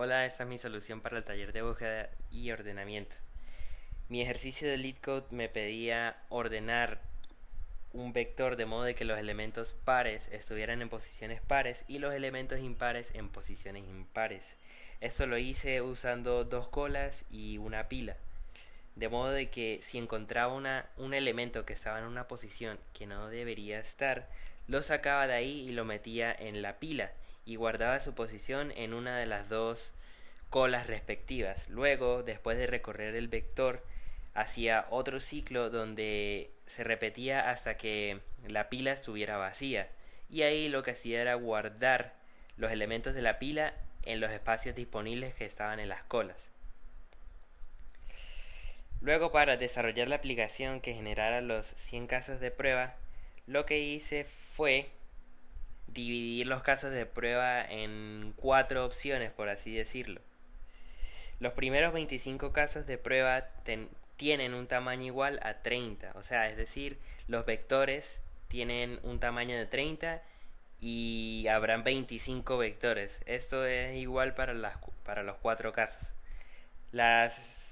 Hola, esta es mi solución para el taller de búsqueda y ordenamiento. Mi ejercicio de LeetCode me pedía ordenar un vector de modo de que los elementos pares estuvieran en posiciones pares y los elementos impares en posiciones impares. Esto lo hice usando dos colas y una pila. De modo de que si encontraba un elemento que estaba en una posición que no debería estar, lo sacaba de ahí y lo metía en la pila y guardaba su posición en una de las dos colas respectivas. Luego, después de recorrer el vector, hacía otro ciclo donde se repetía hasta que la pila estuviera vacía. Y ahí lo que hacía era guardar los elementos de la pila en los espacios disponibles que estaban en las colas. Luego, para desarrollar la aplicación que generara los 100 casos de prueba, lo que hice fue dividir los casos de prueba en 4 opciones, por así decirlo. Los primeros 25 casos de prueba tienen un tamaño igual a 30, o sea, es decir, los vectores tienen un tamaño de 30 y habrán 25 vectores. Esto es igual para los 4 casos.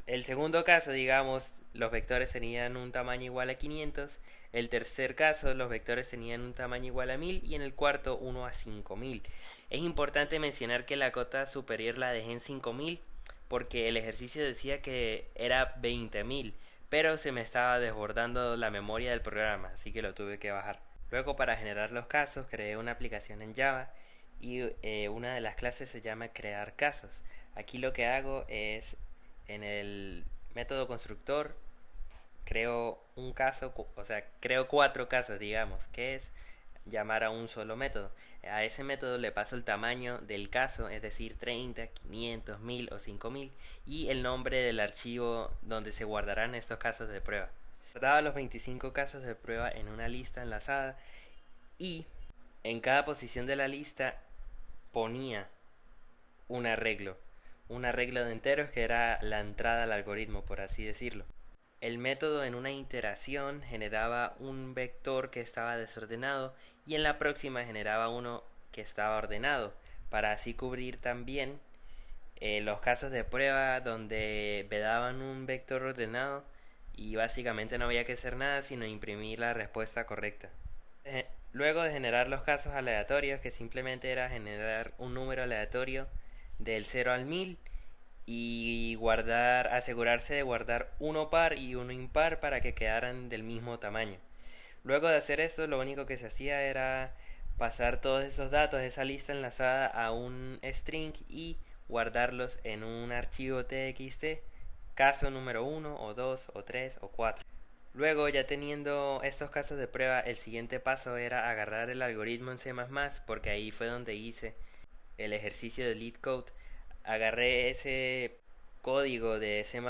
El segundo caso, digamos, los vectores tenían un tamaño igual a 500. El tercer caso, los vectores tenían un tamaño igual a 1000. Y en el cuarto, 1 a 5000. Es importante mencionar que la cota superior la dejé en 5000 porque el ejercicio decía que era 20000, pero se me estaba desbordando la memoria del programa, así que lo tuve que bajar. Luego, para generar los casos, creé una aplicación en Java y una de las clases se llama crear casos. Aquí lo que hago es, en el método constructor, creo un caso, o sea, creo 4 casos, digamos, que es llamar a un solo método. A ese método le paso el tamaño del caso, es decir, 30, 500, 1000 o 5000, y el nombre del archivo donde se guardarán estos casos de prueba. Guardaba los 25 casos de prueba en una lista enlazada y en cada posición de la lista ponía un arreglo. Un arreglo de enteros que era la entrada al algoritmo, por así decirlo. El método en una iteración generaba un vector que estaba desordenado y en la próxima generaba uno que estaba ordenado, para así cubrir también los casos de prueba donde me daban un vector ordenado y básicamente no había que hacer nada sino imprimir la respuesta correcta. Luego de generar los casos aleatorios, que simplemente era generar un número aleatorio del 0 al 1000 y asegurarse de guardar uno par y uno impar para que quedaran del mismo tamaño. Luego de hacer esto, lo único que se hacía era pasar todos esos datos de esa lista enlazada a un string y guardarlos en un archivo txt, caso número 1 o 2 o 3 o 4. Luego, ya teniendo estos casos de prueba, el siguiente paso era agarrar el algoritmo en C++, porque ahí fue donde hice el ejercicio de LeetCode. Agarré ese código de C++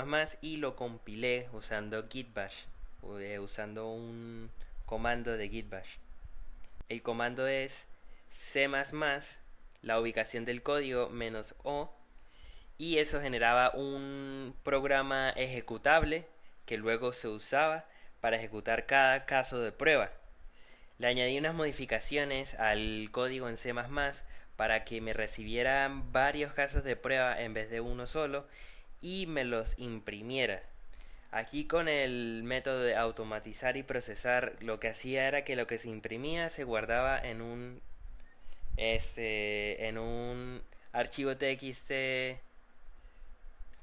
y lo compilé usando Git Bash, usando un comando de Git Bash. El comando es C++, la ubicación del código menos O, y eso generaba un programa ejecutable que luego se usaba para ejecutar cada caso de prueba. Le añadí unas modificaciones al código en C++ para que me recibieran varios casos de prueba en vez de uno solo y me los imprimiera. Aquí, con el método de automatizar y procesar, lo que hacía era que lo que se imprimía se guardaba en un archivo txt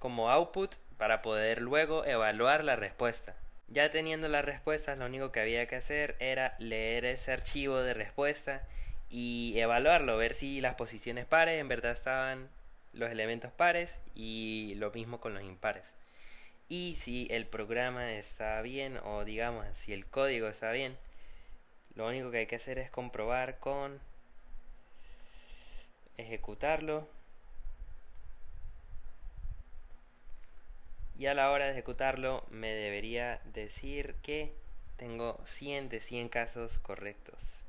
como output para poder luego evaluar la respuesta. Ya teniendo las respuestas, lo único que había que hacer era leer ese archivo de respuesta y evaluarlo, ver si las posiciones pares en verdad estaban los elementos pares, y lo mismo con los impares. Y si el programa está bien, o digamos si el código está bien, lo único que hay que hacer es comprobar con ejecutarlo, y a la hora de ejecutarlo me debería decir que tengo 100 de 100 casos correctos.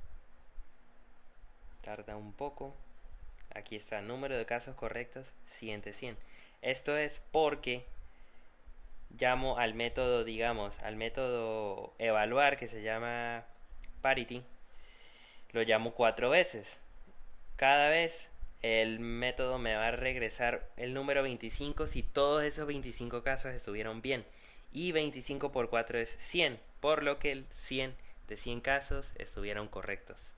Tarda un poco. Aquí está el número de casos correctos, 100 de 100. Esto es porque llamo al método, digamos, al método evaluar, que se llama parity. Lo llamo 4 veces. Cada vez el método me va a regresar el número 25 si todos esos 25 casos estuvieron bien. Y 25 por 4 es 100, por lo que el 100 de 100 casos estuvieron correctos.